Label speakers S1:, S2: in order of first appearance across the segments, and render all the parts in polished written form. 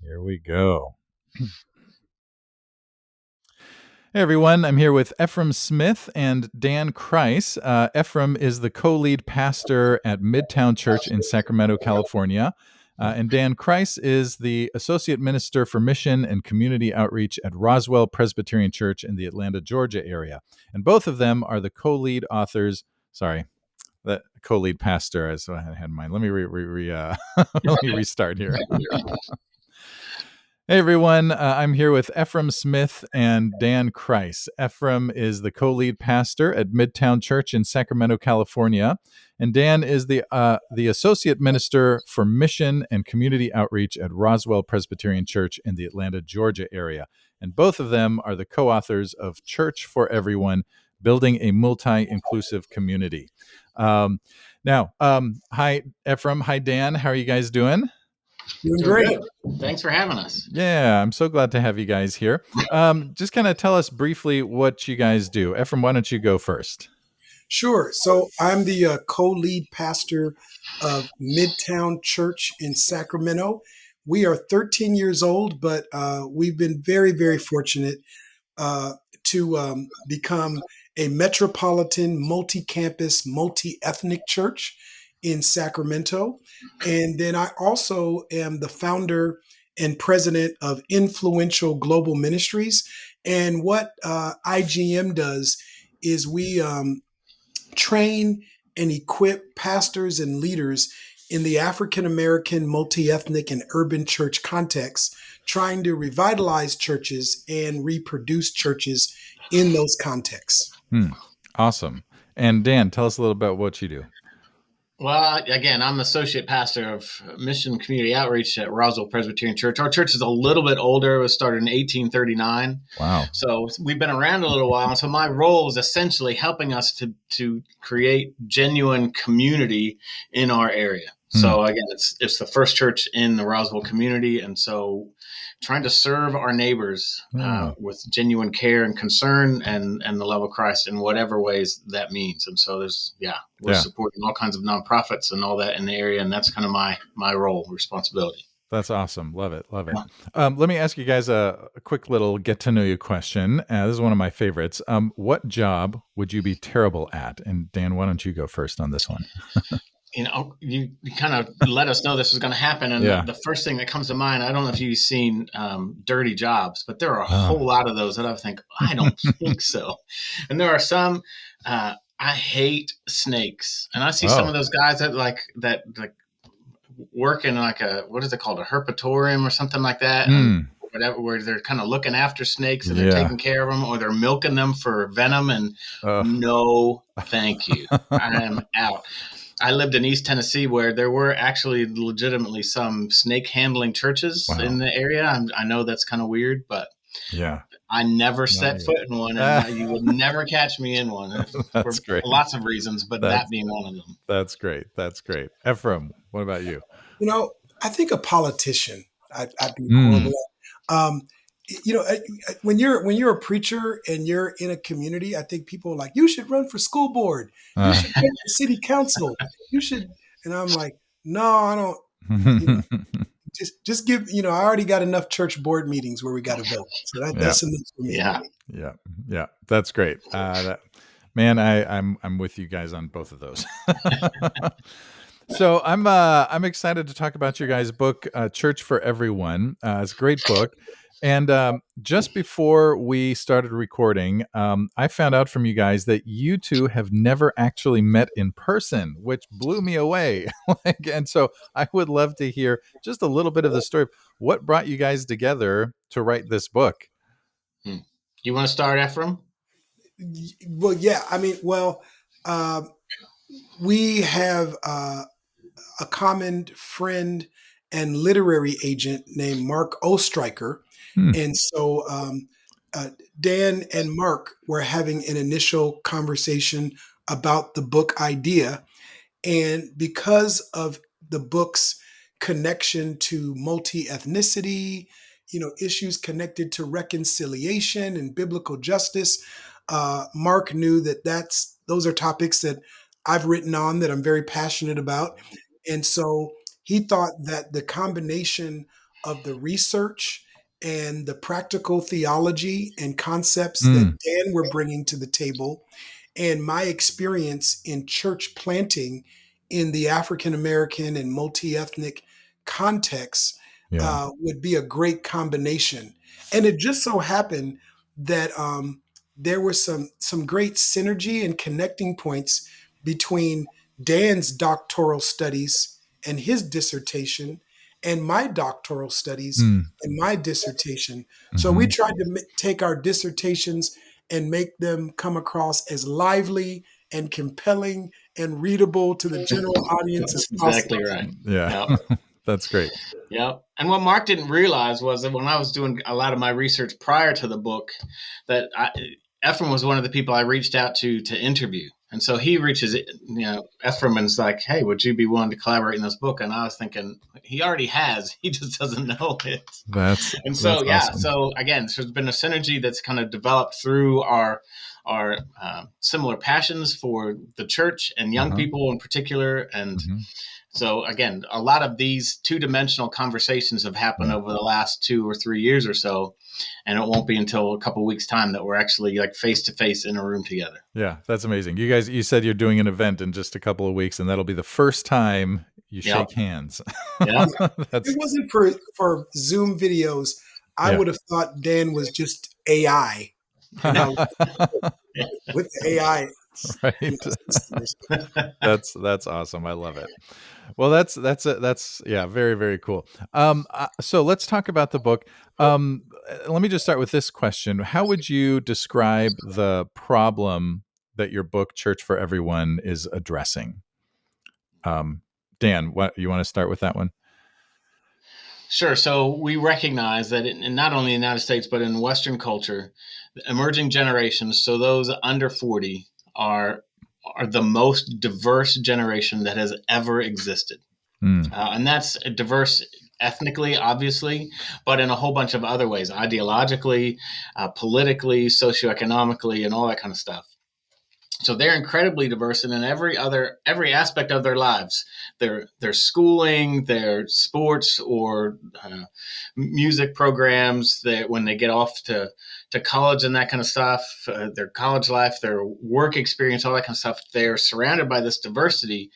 S1: Here we go. Hey everyone, I'm here with Efrem Smith and Dan Kreiss. Efrem is the co-lead pastor at Midtown Church in Sacramento, California. And Dan Kreiss is the associate minister for mission and community outreach at Roswell Presbyterian Church in the Atlanta, Georgia area. And both of them are the co-lead authors. Sorry, the co-lead pastor, as I had in mind. Let me let me restart here. Hey everyone, I'm here with Efrem Smith and Dan Kreiss. Efrem is the co-lead pastor at Midtown Church in Sacramento, California, and Dan is the associate minister for mission and community outreach at Roswell Presbyterian Church in the Atlanta, Georgia area. And both of them are the co-authors of Church for Everyone, Building a Multi-Inclusive Community. Hi Efrem, hi Dan, how are you guys doing?
S2: Doing great. Thanks for having us.
S1: Yeah, I'm so glad to have you guys here. Just kind of tell us briefly what you guys do. Efrem, why don't you go first?
S3: Sure. So I'm the co-lead pastor of Midtown Church in Sacramento. We are 13 years old, but we've been very, very fortunate to become a metropolitan, multi-campus, multi-ethnic church in Sacramento. And then I also am the founder and president of Influential Global Ministries. And what IGM does is we train and equip pastors and leaders in the African American, multi-ethnic, and urban church context, trying to revitalize churches and reproduce churches in those contexts.
S1: Awesome. And Dan, tell us a little about what you do.
S2: Well, again, I'm the associate pastor of mission community outreach at Roswell Presbyterian Church. Our church is a little bit older. It was started in 1839.
S1: Wow.
S2: So we've been around a little while. And so my role is essentially helping us to create genuine community in our area. So again, it's the first church in the Roswell community. And so trying to serve our neighbors with genuine care and concern and the love of Christ in whatever ways that means. And so we're supporting all kinds of nonprofits and all that in the area. And that's kind of my role, responsibility.
S1: That's awesome. Love it. Love it. Let me ask you guys a quick little get to know you question. This is one of my favorites. What job would you be terrible at? And Dan, why don't you go first on this one?
S2: You kind of let us know this was going to happen. And the first thing that comes to mind, I don't know if you've seen Dirty Jobs, but there are a whole lot of those that I think, I don't think so. And there are some, I hate snakes. And I see some of those guys that work in what is it called? A herpetoриum or something like that. Whatever, where they're kind of looking after snakes and they're taking care of them, or they're milking them for venom. And no, thank you. I am out. I lived in East Tennessee where there were actually legitimately some snake handling churches in the area. I know that's kind of weird, but I never set foot in one, and you would never catch me in one.
S1: That's great.
S2: Lots of reasons, but that being one of them.
S1: That's great. That's great. Efrem, what about you?
S3: I think a politician I'd be horrible at. When you're a preacher and you're in a community, I think people are like, you should run for school board. You should run for city council. You should. And I'm like, no, I don't. Just give, I already got enough church board meetings where we got to vote. So that's enough for me.
S1: Yeah. That's great. Man, I'm with you guys on both of those. So I'm excited to talk about your guys' book, Church for Everyone. It's a great book. And just before we started recording, I found out from you guys that you two have never actually met in person, which blew me away. And so I would love to hear just a little bit of the story. What brought you guys together to write this book?
S2: You want to start, Efrem?
S3: Well, yeah. We have a common friend and literary agent named Mark Ostreicher. And so Dan and Mark were having an initial conversation about the book idea. And because of the book's connection to multi-ethnicity, issues connected to reconciliation and biblical justice, Mark knew that those are topics that I've written on, that I'm very passionate about. And so he thought that the combination of the research and the practical theology and concepts that
S1: Mm,
S3: Dan were bringing to the table, and my experience in church planting in the African American and multi ethnic context
S1: yeah.
S3: would be a great combination. And it just so happened that there were some great synergy and connecting points between Dan's doctoral studies and his dissertation and my doctoral studies
S1: Mm,
S3: and my dissertation. So we
S1: mhm.
S3: tried to take our dissertations and make them come across as lively and compelling and readable to the general audience as
S2: That's exactly
S3: possible.
S2: right.
S1: Yeah.
S2: Yep.
S1: That's great.
S2: Yep. And what Mark didn't realize was that when I was doing a lot of my research prior to the book, that Ephraim was one of the people I reached out to interview. And so he reaches, Ephraim and's like, "Hey, would you be willing to collaborate in this book?" And I was thinking, he already has. He just doesn't know it. And so,
S1: That's
S2: yeah.
S1: awesome.
S2: So again, there's been a synergy that's kind of developed through our similar passions for the church and young
S1: Uh-huh.
S2: people in particular, and
S1: Mhm.
S2: so again, a lot of these two-dimensional conversations have happened
S1: Yeah.
S2: over the last 2 or 3 years or so, and it won't be until a couple of weeks' time that we're actually like face to face in a room together.
S1: Yeah, that's amazing. You said you're doing an event in just a couple of weeks, and that'll be the first time you
S2: Yep.
S1: shake hands.
S2: Yep.
S3: If
S1: That's
S3: it wasn't for Zoom videos, I
S1: yeah.
S3: would have thought Dan was just AI, you know, with the AI,
S1: Right.
S3: systems.
S1: That's awesome. I love it. Well, that's yeah, very very cool. So let's talk about the book. Let me just start with this question: how would you describe the problem that your book, Church for Everyone, is addressing? Um, Dan, what you want to start with that one?
S2: Sure. So we recognize that in not only the United States but in Western culture, emerging generations, so those under 40, are the most diverse generation that has ever existed.
S1: Mm,
S2: And that's diverse ethnically, obviously, but in a whole bunch of other ways, ideologically, politically, socioeconomically, and all that kind of stuff. So they're incredibly diverse, and in every aspect of their lives, their schooling, their sports or music programs, that when they get off to college and that kind of stuff, their college life, their work experience, all that kind of stuff, they're surrounded by this diversity,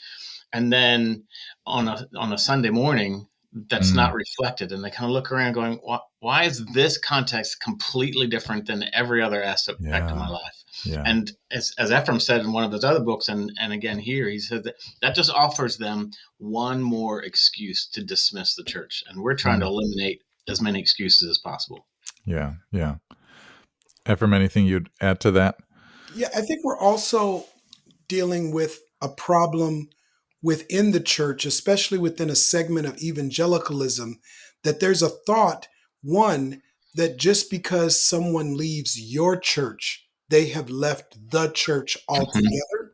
S2: and then on a Sunday morning, that's not
S1: mm,
S2: reflected, and they kind of look around, going, "Why is this context completely different than every other aspect of my
S1: yeah,
S2: life?"
S1: yeah,
S2: And as Ephraim said in one of his other books, and again here, he said that just offers them one more excuse to dismiss the church, and we're trying to
S1: mm,
S2: eliminate as many excuses as possible.
S1: yeah, yeah. Ephraim, anything you'd add to that?
S3: Yeah, I think we're also dealing with a problem within the church, especially within a segment of evangelicalism, that there's a thought, one, that just because someone leaves your church, they have left the church
S2: Mhm.
S3: altogether.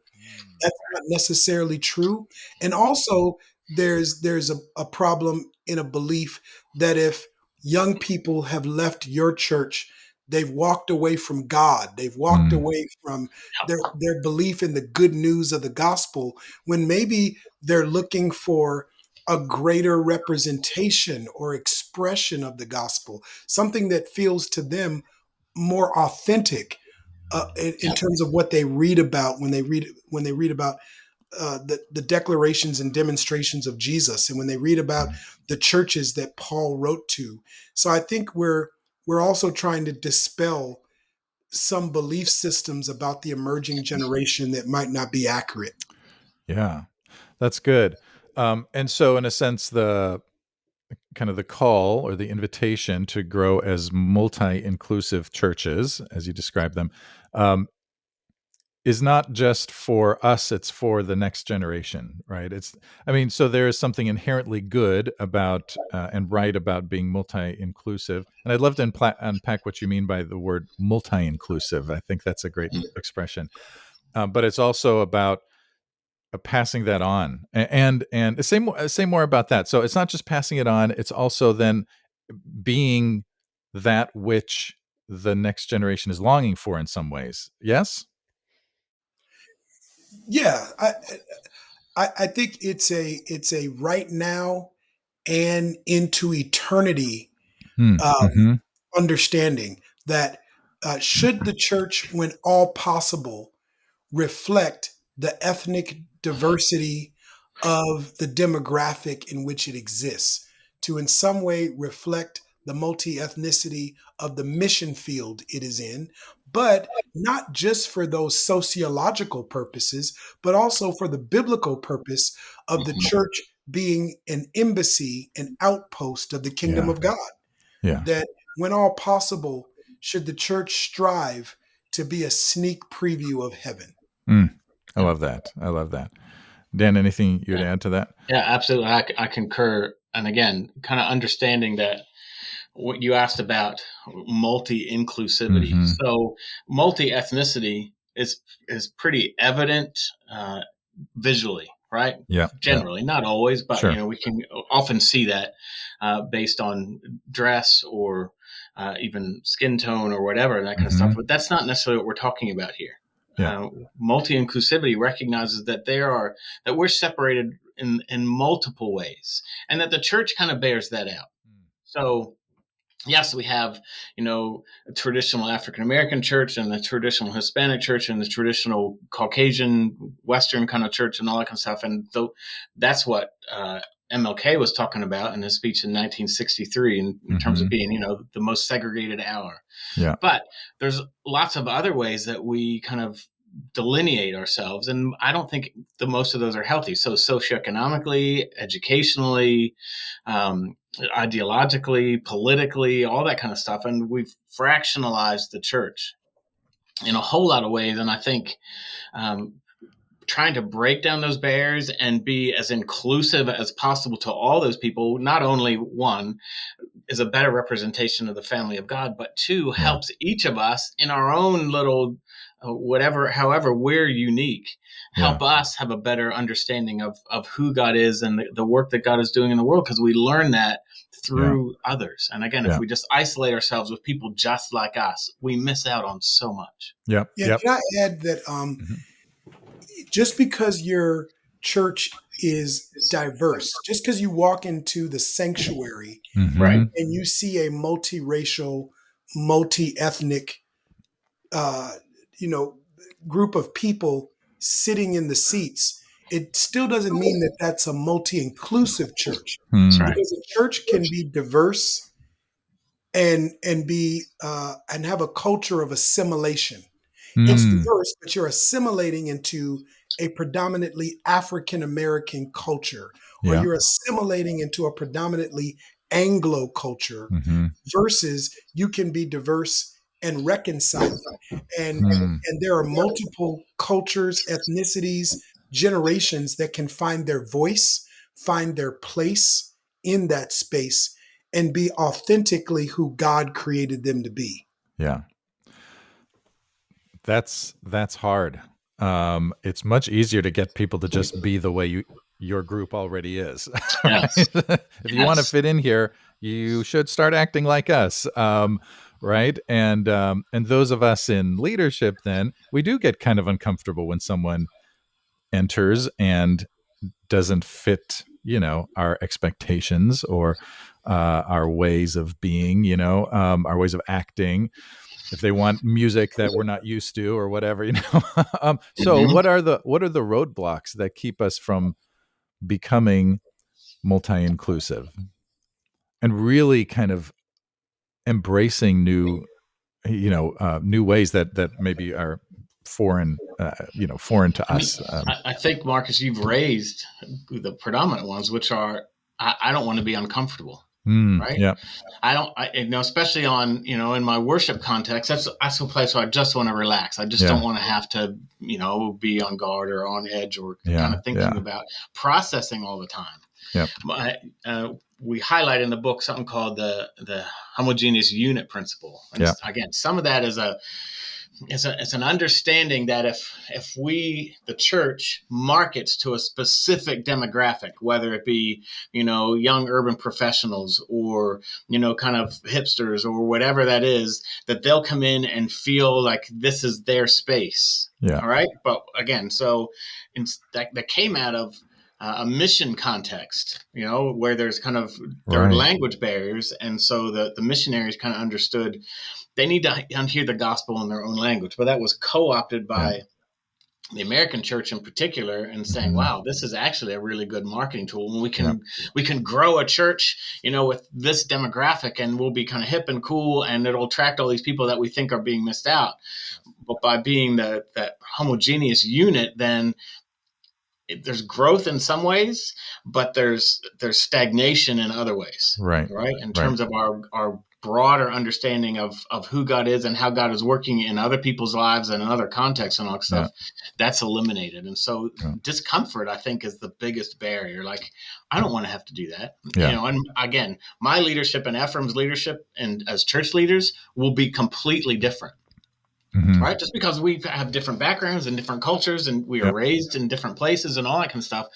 S3: That's not necessarily true. And also, there's a problem in a belief that if young people have left your church, they've walked away from God. They've walked
S1: Mm,
S3: away from their belief in the good news of the gospel, when maybe they're looking for a greater representation or expression of the gospel, something that feels to them more authentic in
S2: Yeah.
S3: terms of what they read about when they read about the declarations and demonstrations of Jesus, and when they read about
S1: mm.
S3: the churches that Paul wrote to. So I think we're also trying to dispel some belief systems about the emerging generation that might not be accurate.
S1: Yeah, that's good. And so, in a sense, the kind of the call or the invitation to grow as multi-inclusive churches, as you describe them, um, is not just for us, it's for the next generation, right? I mean, so there is something inherently good about and right about being multi-inclusive. And I'd love to unpack what you mean by the word multi-inclusive. I think that's a great expression. But it's also about passing that on, and say more about that. So it's not just passing it on; it's also then being that which the next generation is longing for in some ways. Yes.
S3: Yeah, I think it's a right now and into eternity
S1: Mm-hmm.
S3: understanding that should the church, when all possible, reflect the ethnic diversity of the demographic in which it exists, to in some way reflect the multi ethnicity of the mission field it is in, but not just for those sociological purposes, but also for the biblical purpose of the
S2: Mhm.
S3: church being an embassy, an outpost of the kingdom
S1: Yeah.
S3: of God.
S1: Yeah.
S3: That when all possible, should the church strive to be a sneak preview of heaven.
S1: Mm. I
S2: Yeah.
S1: love that. I love that. Dan, anything you'd add to that?
S2: Yeah, absolutely. I concur. And again, kind of understanding that what you asked about multi-inclusivity.
S1: Mm-hmm.
S2: So multi-ethnicity is pretty evident visually, right?
S1: Yeah. Yeah.
S2: Generally, not always, but
S1: Sure.
S2: we can often see that based on dress or even skin tone or whatever, and that kind of stuff.
S1: Mm-hmm.
S2: But that's not necessarily what we're talking about here.
S1: Yeah.
S2: Multi-inclusivity recognizes that that we're separated in multiple ways, and that the church kind of bears that out. So yes, we have, a traditional African American church and the traditional Hispanic church and the traditional Caucasian Western kind of church and all that kind of stuff. And that's what MLK was talking about in his speech in 1963 in terms of
S1: Mm-hmm.
S2: being, the most segregated hour.
S1: Yeah.
S2: But there's lots of other ways that we kind of delineate ourselves, and I don't think the most of those are healthy. So socioeconomically, educationally, ideologically, politically, all that kind of stuff, and we've fractionalized the church in a whole lot of ways. And I think um, trying to break down those barriers and be as inclusive as possible to all those people, not only one is a better representation of the family of God, but two
S1: Yeah.
S2: helps each of us in our own little however we're unique, help
S1: Yeah.
S2: us have a better understanding of who God is and the work that God is doing in the world, because we learn that
S1: Yeah.
S2: through others. And again, if
S1: Yeah.
S2: we just isolate ourselves with people just like us, we miss out on so much.
S1: Yep.
S3: Yeah,
S1: Yep.
S3: can I add that
S1: Mm-hmm.
S3: just because your church is diverse, just because you walk into the sanctuary
S1: Mm-hmm.
S2: Right.
S3: and you see a multiracial, multi-ethnic, uh, you know, group of people sitting in the seats, it still doesn't mean that that's a multi-inclusive church,
S2: That's
S1: Mm.
S2: right.
S3: because a church can be diverse and be and have a culture of assimilation. It's
S1: Mm.
S3: diverse, but you're assimilating into a predominantly African American culture, or
S1: Yeah.
S3: you're assimilating into a predominantly Anglo culture,
S1: Mm-hmm.
S3: versus you can be diverse and reconciling. And
S1: Mm.
S3: and there are multiple cultures, ethnicities, generations that can find their voice, find their place in that space, and be authentically who God created them to be.
S1: Yeah. That's hard. It's much easier to get people to just be the way your group already is. Right?
S2: Yes.
S1: If you want to
S2: Yes.
S1: fit in here, you should start acting like us. Right? And those of us in leadership, then we do get kind of uncomfortable when someone enters and doesn't fit, our expectations or our ways of being, our ways of acting, if they want music that we're not used to or whatever, so
S2: Mhm.
S1: what are the roadblocks that keep us from becoming multi-inclusive and really kind of embracing new ways that maybe are foreign to
S2: I mean,
S1: us.
S2: I think, Marcus, you've raised the predominant ones, which are I don't want to be uncomfortable, right?
S1: Yeah.
S2: I don't, especially on, in my worship context, that's a place where I just want to relax. I just don't
S1: Yeah.
S2: want to have to, be on guard or on edge or kind
S1: Yeah.
S2: of thinking
S1: Yeah.
S2: about processing all the time.
S1: Yep.
S2: We highlight in the book something called the homogeneous unit principle. And
S1: Yeah.
S2: again, some of that is it's an understanding that if we, the church, markets to a specific demographic, whether it be young urban professionals or kind of hipsters or whatever that is, that they'll come in and feel like this is their space.
S1: Yeah.
S2: All right, but again, so that came out of a mission context, where there's kind of there are
S1: Right.
S2: language barriers, and so the missionaries kind of understood they need to hear the gospel in their own language, but that was co-opted by the American church in particular, and saying, wow, this is actually a really good marketing tool. And we can grow a church, with this demographic, and we'll be kind of hip and cool, and it'll attract all these people that we think are being missed out. But by being that homogeneous unit, then there's growth in some ways, but there's stagnation in other ways,
S1: Right.
S2: In terms of our broader understanding of who God is and how God is working in other people's lives and in other contexts and all that stuff, that's eliminated. And so discomfort, I think, is the biggest barrier. Like, I don't want to have to do that. And again, my leadership and Efrem's leadership and as church leaders will be completely different. Right? Just because we have different backgrounds and different cultures, and we are raised in different places and all that kind of stuff.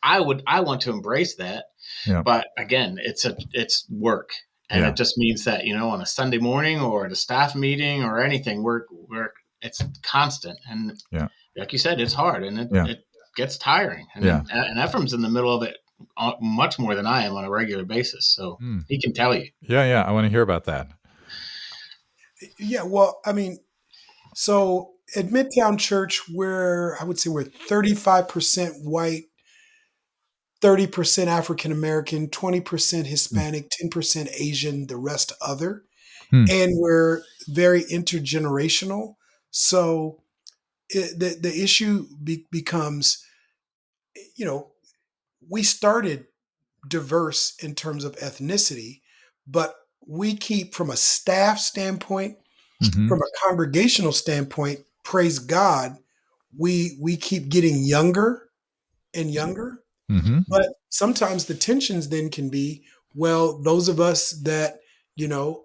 S2: I want to embrace that. But again, it's work. And it just means that, on a Sunday morning or at a staff meeting or anything, it's constant. And like you said, it's hard, and it gets tiring. And Ephraim's in the middle of it much more than I am on a regular basis. So he can tell you.
S1: Yeah. I want to hear about that.
S3: Yeah. Well, I mean, so at Midtown Church, I would say we're 35% white, 30% African American, 20% Hispanic, 10% Asian, the rest other. And we're very intergenerational. So the issue becomes, we started diverse in terms of ethnicity, but we keep, from a staff standpoint, from a congregational standpoint, praise God, we keep getting younger and younger. But sometimes the tensions then can be, well, those of us that,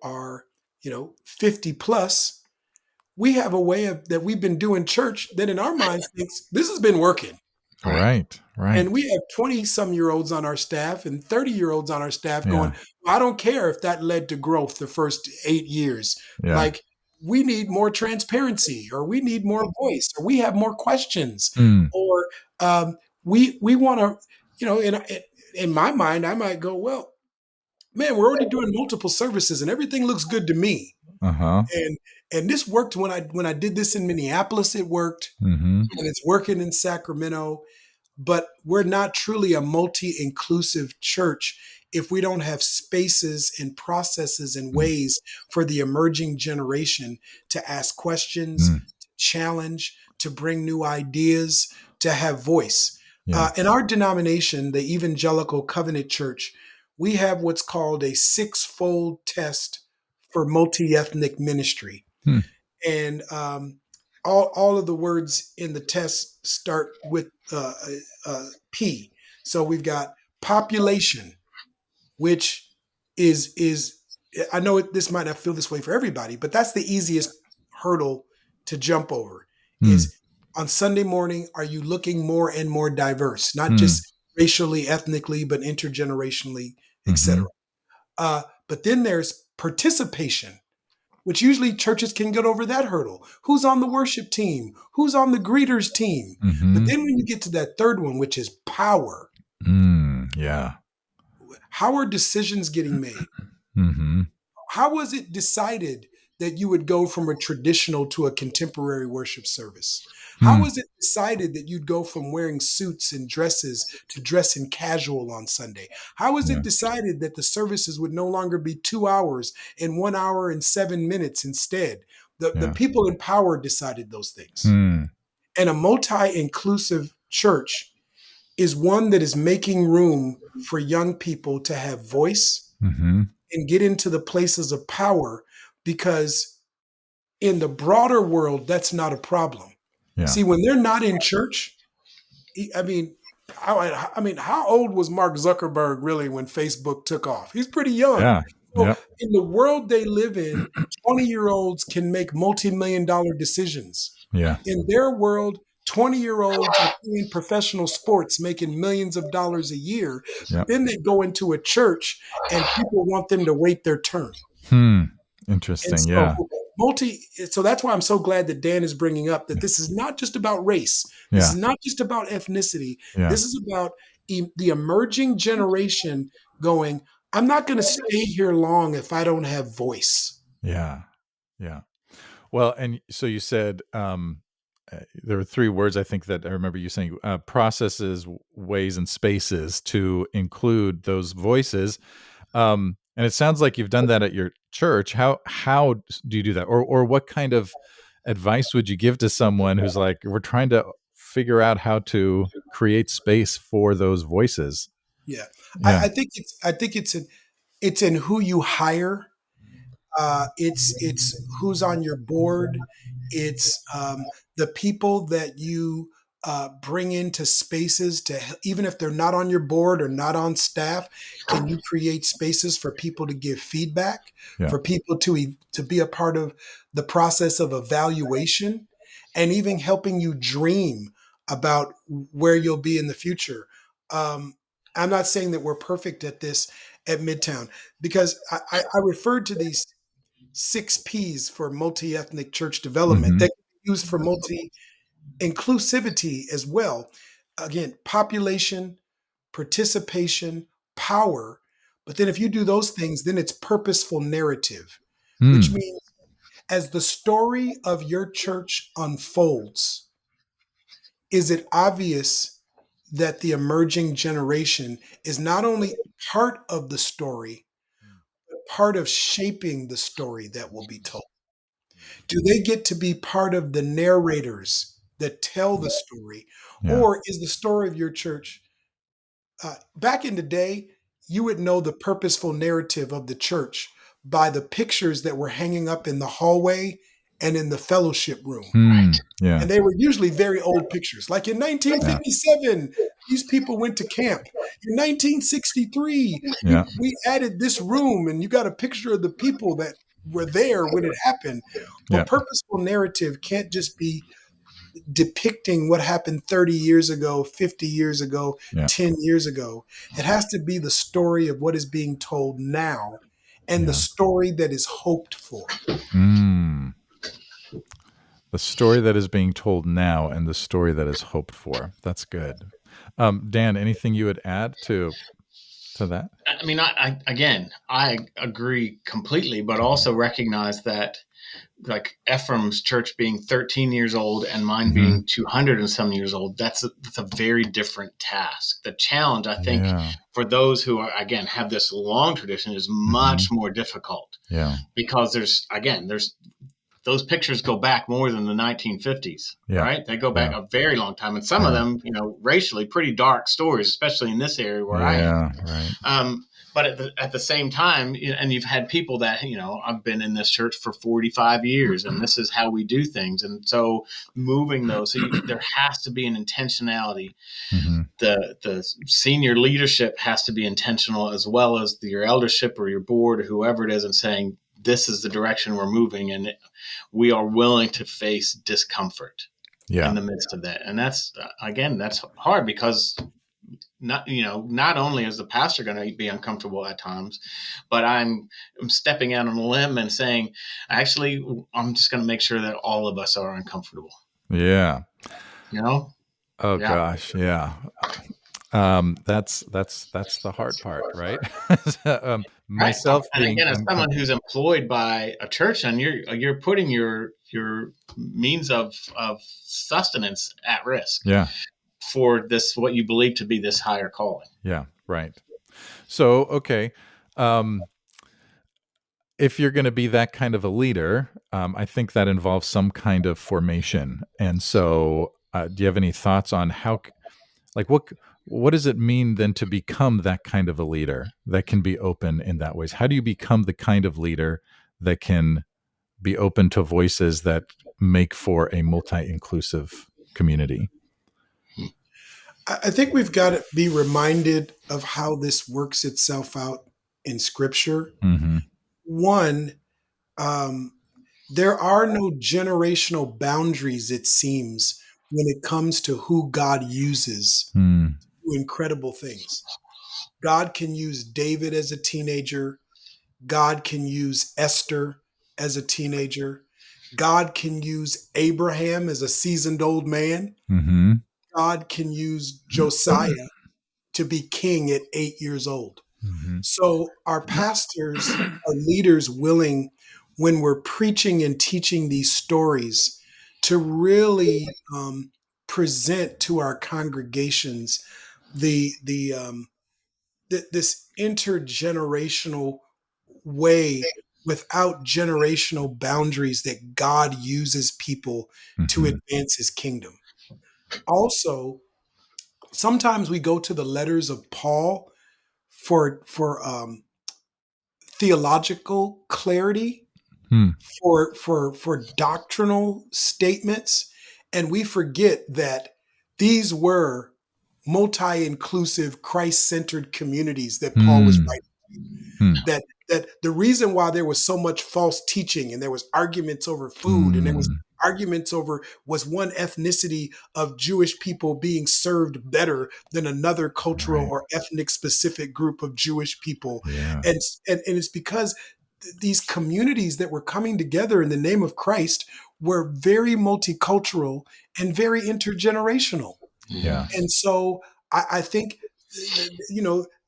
S3: are, 50 plus, we have a way that we've been doing church that in our minds thinks this has been working.
S1: Right.
S3: And we have 20-some-year-olds on our staff and 30-year-olds on our staff going, well, I don't care if that led to growth the first 8 years. Like, we need more transparency, or we need more voice, or we have more questions, or we want to, in my mind, I might go, well, man, we're already doing multiple services and everything looks good to me. And this worked when I did this in Minneapolis, it worked, and it's working in Sacramento. But we're not truly a multi-inclusive church if we don't have spaces and processes and ways for the emerging generation to ask questions, to challenge, to bring new ideas, to have voice. In our denomination, the Evangelical Covenant Church, we have what's called a 6-fold test for multi-ethnic ministry. And all of the words in the test start with P. So we've got population, which is I know this might not feel this way for everybody, but that's the easiest hurdle to jump over. Is on Sunday morning, are you looking more and more diverse, not just racially, ethnically, but intergenerationally, etc. But then there's participation, which usually churches can get over that hurdle. Who's on the worship team? Who's on the greeters team? But then when you get to that third one, which is power, how are decisions getting made? How was it decided that you would go from a traditional to a contemporary worship service? How was it decided that you'd go from wearing suits and dresses to dressing casual on Sunday? How was it decided that the services would no longer be 2 hours and 1 hour and 7 minutes instead? The people in power decided those things. And a multi-inclusive church is one that is making room for young people to have voice and get into the places of power, because in the broader world, that's not a problem. See, when they're not in church, I mean, how old was Mark Zuckerberg really when Facebook took off? He's pretty young. So in the world they live in, 20-year-olds can make multi-million-dollar decisions. In their world, 20-year-olds are playing professional sports, making millions of dollars a year. But then they go into a church and people want them to wait their turn.
S1: Interesting.
S3: So that's why I'm so glad that Dan is bringing up that this is not just about race. This is not just about ethnicity. This is about the emerging generation going, I'm not going to stay here long if I don't have voice.
S1: Yeah. Yeah. Well, and so you said there were three words I think that I remember you saying: processes, ways, and spaces to include those voices. And it sounds like you've done that at your church. How do you do that, or what kind of advice would you give to someone who's like, we're trying to figure out how to create space for those voices?
S3: Yeah,
S1: Yeah.
S3: I think it's in who you hire. It's who's on your board. It's the people that you bring into spaces even if they're not on your board or not on staff. Can you create spaces for people to give feedback,
S1: Yeah.
S3: for people to be a part of the process of evaluation, and even helping you dream about where you'll be in the future. Um, I'm not saying that we're perfect at this at Midtown because I referred to these 6 P's for multi-ethnic church development
S1: Hmm.
S3: that can be used for multi-inclusivity as well. Again, population, participation, power. But then if you do those things, then it's purposeful narrative, which
S1: Mm.
S3: means as the story of your church unfolds, is it obvious that the emerging generation is not only part of the story, but part of shaping the story that will be told? Do they get to be part of the narrators that tell the story?
S1: Yeah.
S3: Or is the story of your church, back in the day, you would know the purposeful narrative of the church by the pictures that were hanging up in the hallway and in the fellowship room.
S1: Mm. Yeah.
S3: And they were usually very old pictures. Like in
S1: Yeah.
S3: 1957, these people went to camp. In 1963,
S1: Yeah.
S3: we added this room, and you got a picture of the people that were there when it happened.
S1: Yeah.
S3: But purposeful narrative can't just be depicting what happened 30 years ago, 50 years ago,
S1: Yeah.
S3: 10 years ago. It has to be the story of what is being told now and the
S1: Yeah.
S3: story that is hoped for.
S1: Mm. The story that is being told now and the story that is hoped for. That's good. Dan, anything you would add to that?
S2: I mean, again, I agree completely, but also recognize that like Ephraim's church being 13 years old and mine
S1: Hmm.
S2: being 200 and some years old, that's a very different task. The challenge, I think,
S1: Yeah.
S2: for those who are, again, have this long tradition is
S1: Hmm.
S2: much more difficult
S1: Yeah.
S2: because there's those pictures go back more than the 1950s,
S1: Yeah.
S2: right? They go back
S1: Yeah.
S2: a very long time. And some of
S1: Yeah.
S2: them, racially pretty dark stories, especially in this area where I am.
S1: Yeah. Right.
S2: But at the same time, and you've had people that, I've been in this church for 45 years and this is how we do things. And so moving those, there has to be an intentionality.
S1: Hmm.
S2: The senior leadership has to be intentional as well as your eldership or your board or whoever it is, and saying, this is the direction we're moving. And we are willing to face discomfort in
S1: Yeah.
S2: the midst of that. And that's hard because not only is the pastor going to be uncomfortable at times, but I'm stepping out on a limb and saying, actually, I'm just going to make sure that all of us are uncomfortable.
S1: Yeah.
S2: You know?
S1: Oh
S2: Yeah.
S1: gosh. Yeah. That's the hard part, right?
S2: Right.
S1: Myself
S2: And
S1: being
S2: again, as someone who's
S1: uncomfortable.
S2: employed by a church, and you're putting your means of sustenance at risk
S1: Yeah.
S2: for this, what you believe to be this higher calling.
S1: Yeah. Right. So, okay. Um, if you're going to be that kind of a leader, I think that involves some kind of formation. And so, do you have any thoughts on like, what does it mean then to become that kind of a leader that can be open in that ways? How do you become the kind of leader that can be open to voices that make for a multi-inclusive community?
S3: I think we've got to be reminded of how this works itself out in Scripture.
S1: Hmm.
S3: One, um, there are no generational boundaries, it seems, when it comes to who God uses
S1: Mm.
S3: to do incredible things. God can use David as a teenager. God can use Esther as a teenager. God can use Abraham as a seasoned old man.
S1: Hmm.
S3: God can use Josiah to be king at 8 years old.
S1: Mm-hmm.
S3: So our pastors are leaders willing, when we're preaching and teaching these stories, to really present to our congregations this intergenerational way, without generational boundaries, that God uses people to
S1: Mm-hmm.
S3: advance his kingdom. Also, sometimes we go to the letters of Paul for theological clarity,
S1: Hmm.
S3: for doctrinal statements, and we forget that these were multi-inclusive, Christ-centered communities that Paul was
S1: Hmm.
S3: writing.
S1: Hmm.
S3: That the reason why there was so much false teaching, and there was arguments over food, and there was
S1: Hmm.
S3: arguments over, was one ethnicity of Jewish people being served better than another cultural
S1: Right.
S3: or ethnic specific group of Jewish people.
S1: Yeah.
S3: And it's because these communities that were coming together in the name of Christ were very multicultural and very intergenerational.
S1: Yeah.
S3: And so I think,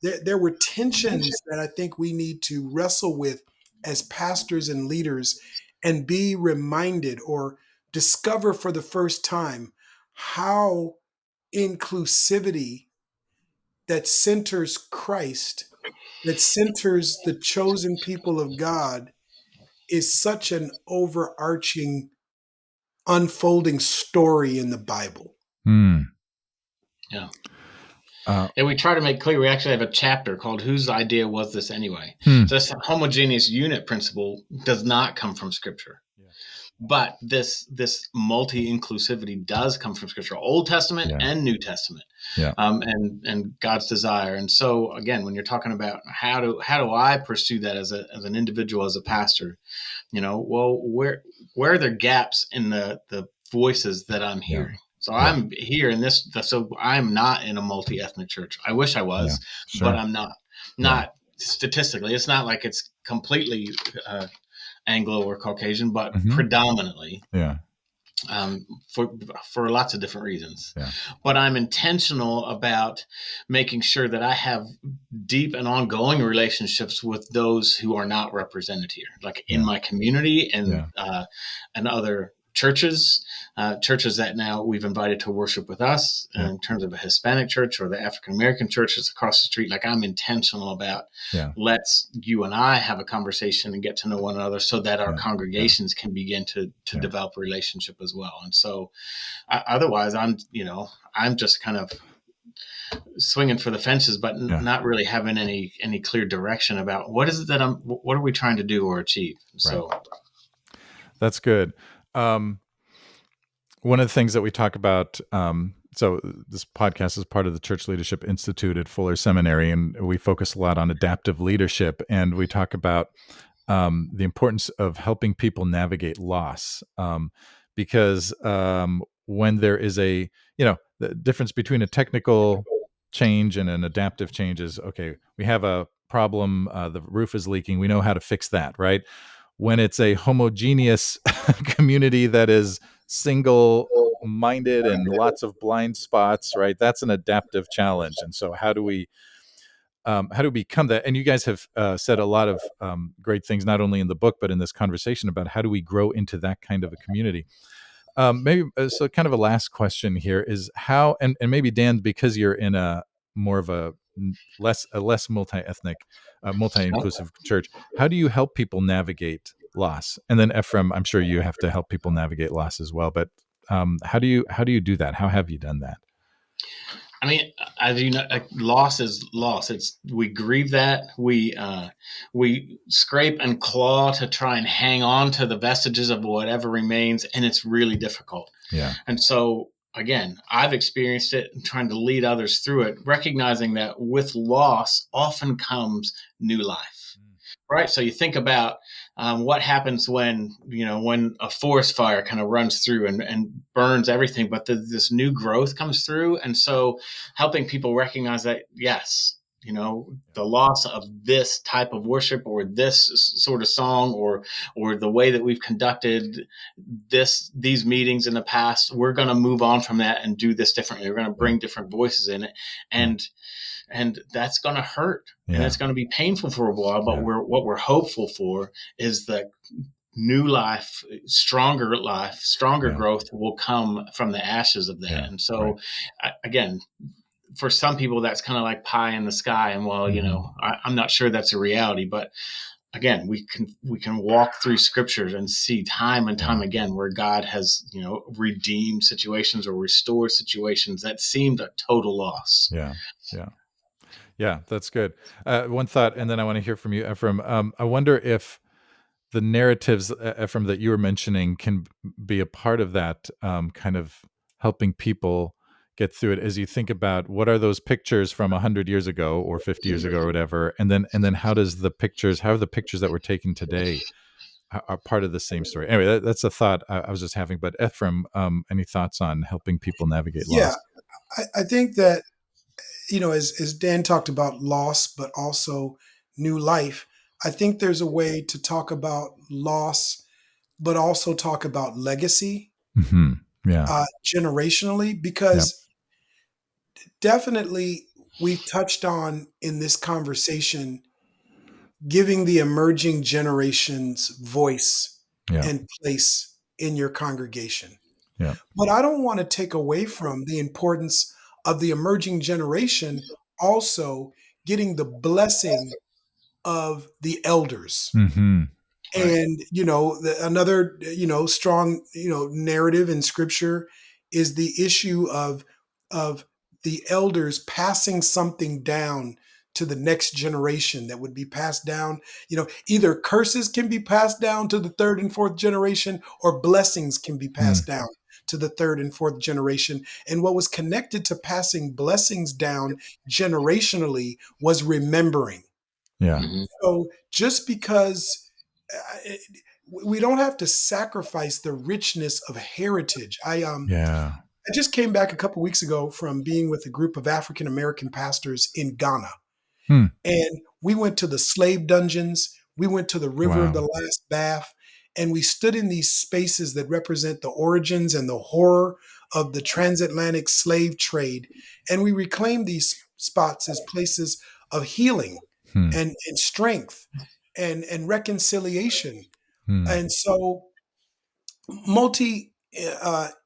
S3: there were tensions that I think we need to wrestle with as pastors and leaders, and be reminded, or discover for the first time, how inclusivity that centers Christ, that centers the chosen people of God, is such an overarching, unfolding story in the Bible.
S1: Hmm.
S2: Yeah.
S1: Uh,
S2: And we try to make clear, we actually have a chapter called Whose Idea Was This Anyway?
S1: hmm.
S2: So this homogeneous unit principle does not come from Scripture.
S1: Yeah.
S2: But this multi-inclusivity does come from Scripture, Old Testament
S1: Yeah.
S2: and New Testament,
S1: Yeah.
S2: and God's desire. And so, again, when you're talking about how do I pursue that as an individual, as a pastor, well, where are there gaps in the voices that I'm
S1: Yeah.
S2: hearing? So
S1: Yeah.
S2: I'm here in this. So I'm not in a multi-ethnic church. I wish I
S1: Yeah.
S2: was,
S1: Sure.
S2: but I'm not. Not statistically. It's not like it's completely Anglo or Caucasian, but
S1: Mm-hmm.
S2: predominantly.
S1: Yeah.
S2: For lots of different reasons.
S1: Yeah.
S2: But I'm intentional about making sure that I have deep and ongoing relationships with those who are not represented here, like in
S1: Yeah.
S2: my community
S1: Yeah.
S2: and other churches that now we've invited to worship with us,
S1: Yeah.
S2: in terms of a Hispanic church or the African American church that's across the street. Like, I'm intentional about,
S1: Yeah.
S2: let's you and I have a conversation and get to know one another, so that our
S1: Yeah.
S2: congregations can begin to
S1: Yeah.
S2: develop a relationship as well. And so otherwise I'm just kind of swinging for the fences, but
S1: Yeah.
S2: not really having any clear direction about what is it that what are we trying to do or achieve. So
S1: That's good. One of the things that we talk about, so this podcast is part of the Church Leadership Institute at Fuller Seminary, and we focus a lot on adaptive leadership. And we talk about the importance of helping people navigate loss, because when there is the difference between a technical change and an adaptive change is, okay, we have a problem, the roof is leaking, we know how to fix that, right? When it's a homogeneous community that is single minded and lots of blind spots, right? That's an adaptive challenge. And so how do we become that? And you guys have said a lot of great things, not only in the book, but in this conversation, about how do we grow into that kind of a community. Maybe so kind of a last question here is how, and maybe Dan, because you're in a more of a less multi-ethnic, multi-inclusive church, how do you help people navigate loss? And then Efrem, I'm sure you have to help people navigate loss as well, but how do you do that? How have you done that?
S2: I mean, as you know, loss is loss. We grieve that. We scrape and claw to try and hang on to the vestiges of whatever remains, and it's really difficult.
S1: Yeah.
S2: And so, again, I've experienced it, and trying to lead others through it, recognizing that with loss often comes new life. Right. So you think about what happens when a forest fire kind of runs through and burns everything, but this new growth comes through. And so helping people recognize that, yes, the loss of this type of worship, or this sort of song, or the way that we've conducted these meetings in the past, we're going to move on from that and do this differently. We're going to bring different voices in it. And and that's going to hurt, and
S1: Yeah.
S2: it's going to be painful for a while. But
S1: Yeah.
S2: what we're hopeful for is that new life, stronger
S1: Yeah.
S2: growth will come from the ashes of that.
S1: Yeah.
S2: And so, again, for some people, that's kind of like pie in the sky. And well, I'm not sure that's a reality, but again, we can walk through scriptures and see time and time again where God has, redeemed situations or restored situations that seemed a total loss.
S1: Yeah. Yeah. Yeah. That's good. One thought, and then I want to hear from you, Efrem. I wonder if the narratives, Efrem, that you were mentioning can be a part of that, kind of helping people get through it as you think about what are those pictures from 100 years ago or 50 years ago or whatever, and then how are the pictures that we're taking today are part of the same story. Anyway, that's a thought I was just having. But Efrem, any thoughts on helping people navigate
S3: Yeah,
S1: loss?
S3: I think that, as Dan talked about loss, but also new life, I think there's a way to talk about loss, but also talk about legacy
S1: Hmm. Yeah.
S3: generationally,
S1: Yeah.
S3: because definitely we've touched on in this conversation giving the emerging generations voice
S1: Yeah.
S3: and place in your congregation.
S1: Yeah.
S3: But I don't want to take away from the importance of the emerging generation also getting the blessing of the elders.
S1: Hmm.
S2: Right.
S3: And another strong narrative in scripture is the issue of the elders passing something down to the next generation that would be passed down. Either curses can be passed down to the third and fourth generation, or blessings can be passed down to the third and fourth generation. And what was connected to passing blessings down generationally was remembering.
S1: Yeah.
S2: Mm-hmm.
S3: So just because we don't have to sacrifice the richness of heritage.
S1: Yeah.
S3: I just came back a couple weeks ago from being with a group of African American pastors in Ghana,
S1: Hmm.
S3: and we went to the slave dungeons. We went to the River of
S1: Wow.
S3: the Last Bath, and we stood in these spaces that represent the origins and the horror of the transatlantic slave trade. And we reclaimed these spots as places of healing
S1: Hmm.
S3: and strength and reconciliation.
S1: Hmm.
S3: And so multi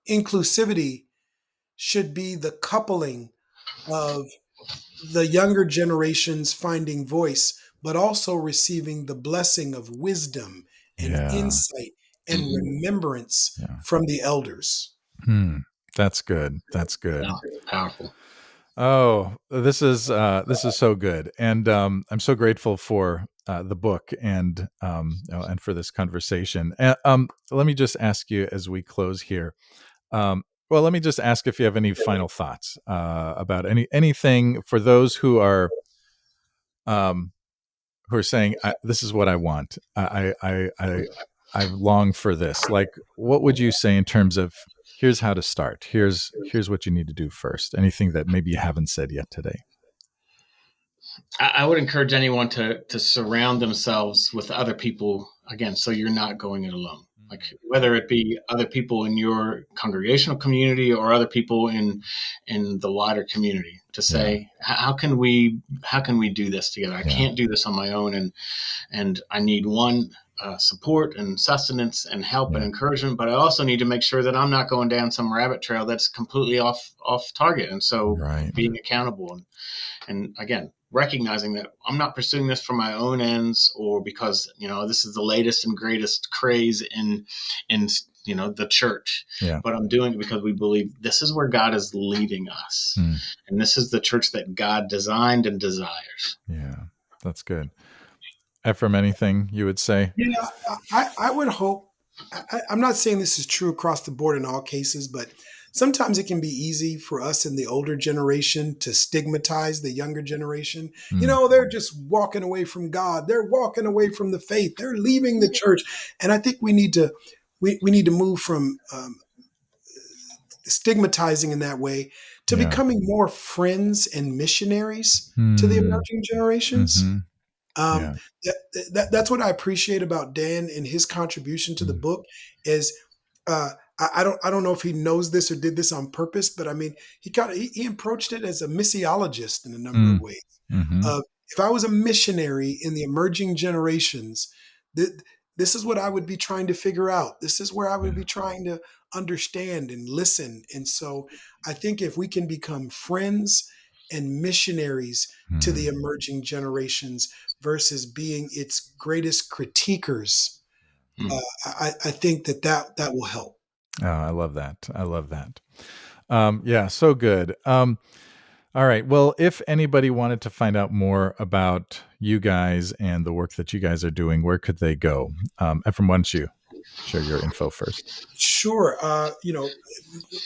S3: inclusivity should be the coupling of the younger generations finding voice, but also receiving the blessing of wisdom and
S1: Yeah.
S3: insight and
S2: Mm-hmm.
S3: remembrance
S1: Yeah.
S3: from the elders.
S1: Hmm. That's good. That's good.
S2: Yeah, powerful.
S1: Oh, this is so good, and I'm so grateful for the book and and for this conversation. Let me just ask you as we close here. Well, let me just ask if you have any final thoughts about anything for those um, who are saying, "This is what I want. I long for this." Like, what would you say in terms of here's how to start? Here's what you need to do first. Anything that maybe you haven't said yet today?
S2: I would encourage anyone to surround themselves with other people, again, so you're not going it alone. Like whether it be other people in your congregational community or other people in the wider community, to say, how can we do this together? I can't do this on my own, and I need one, support and sustenance and help and encouragement, but I also need to make sure that I'm not going down some rabbit trail that's completely off target. And so
S1: Right.
S2: being accountable and again, recognizing that I'm not pursuing this for my own ends or because, this is the latest and greatest craze in the church,
S1: Yeah.
S2: but I'm doing it because we believe this is where God is leading us. And this is the church that God designed and desires.
S1: Yeah. That's good. Efrem, anything you would say?
S3: I would hope, I'm not saying this is true across the board in all cases, but sometimes it can be easy for us in the older generation to stigmatize the younger generation. They're just walking away from God. They're walking away from the faith. They're leaving the church. And I think we need to move from stigmatizing in that way to
S1: Yeah.
S3: becoming more friends and missionaries to the
S1: Hmm.
S3: emerging generations.
S1: Hmm.
S3: Um,
S1: Yeah.
S3: that's what I appreciate about Dan and his contribution to the book is I don't know if he knows this or did this on purpose, but I mean, he approached it as a missiologist in a number of ways.
S1: Mm-hmm.
S3: If I was a missionary in the emerging generations, th- this is what I would be trying to figure out. This is where I would be trying to understand and listen. And so I think if we can become friends and missionaries to the emerging generations versus being its greatest critiquers, I think that will help.
S1: Oh, I love that. I love that. Yeah, so good. All right. Well, if anybody wanted to find out more about you guys and the work that you guys are doing, where could they go? Efrem, why don't you share your info first?
S3: Sure.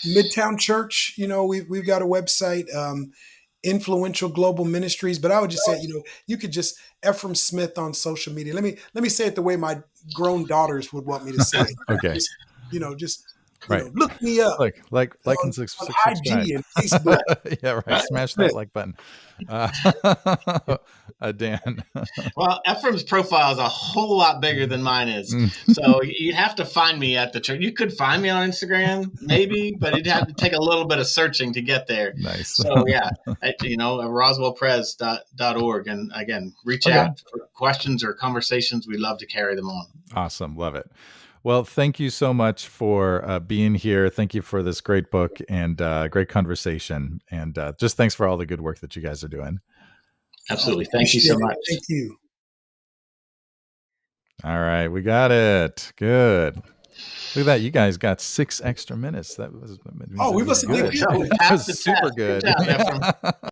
S3: Midtown Church, we've got a website, Influential Global Ministries, but I would just say, you could just Efrem Smith on social media. Let me say it the way my grown daughters would want me to say it.
S1: Okay.
S3: Just
S1: Right.
S3: look me up.
S1: Like
S3: on,
S1: and
S3: on
S1: subscribe.
S3: IG and Facebook.
S1: Yeah, right. Smash that like button. Dan.
S2: Well, Ephraim's profile is a whole lot bigger than mine is. So you'd have to find me at the church. You could find me on Instagram, maybe, but it'd have to take a little bit of searching to get there.
S1: Nice.
S2: So yeah, at roswellpres.org. And again, reach out for questions or conversations. We'd love to carry them on.
S1: Awesome. Love it. Well, thank you so much for being here. Thank you for this great book and great conversation. And just thanks for all the good work that you guys are doing.
S2: Absolutely. Thank you so much.
S3: Thank you.
S1: All right. We got it. Good. Look at that. You guys got 6 extra minutes. That was
S3: we must have
S1: good.
S3: did good.
S1: That was super good.
S2: Good job, Efrem.